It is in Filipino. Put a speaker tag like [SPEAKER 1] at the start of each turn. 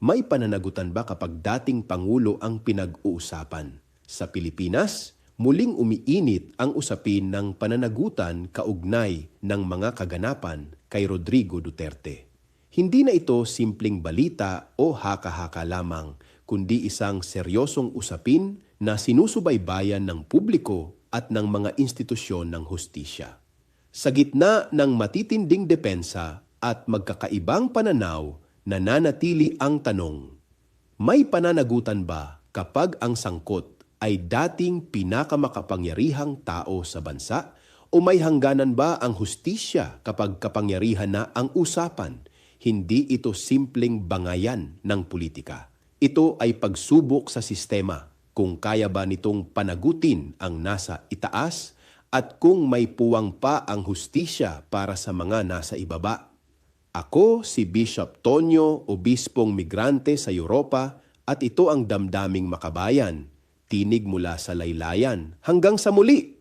[SPEAKER 1] May pananagutan ba kapag dating Pangulo ang pinag-uusapan? Sa Pilipinas, muling umiinit ang usapin ng pananagutan kaugnay ng mga kaganapan kay Rodrigo Duterte. Hindi na ito simpleng balita o haka-haka lamang, kundi isang seryosong usapin na sinusubaybayan ng publiko at ng mga institusyon ng hustisya. Sa gitna ng matitinding depensa at magkakaibang pananaw, nananatili ang tanong, may pananagutan ba kapag ang sangkot ay dating pinakamakapangyarihang tao sa bansa o may hangganan ba ang hustisya kapag kapangyarihan na ang usapan? Hindi ito simpleng bangayan ng politika. Ito ay pagsubok sa sistema kung kaya ba nitong panagutin ang nasa itaas at kung may puwang pa ang hustisya para sa mga nasa ibaba. Ako si Bishop Tonyo, obispong migrante sa Europa, at ito ang Damdaming Makabayan, tinig mula sa laylayan. Hanggang sa muli!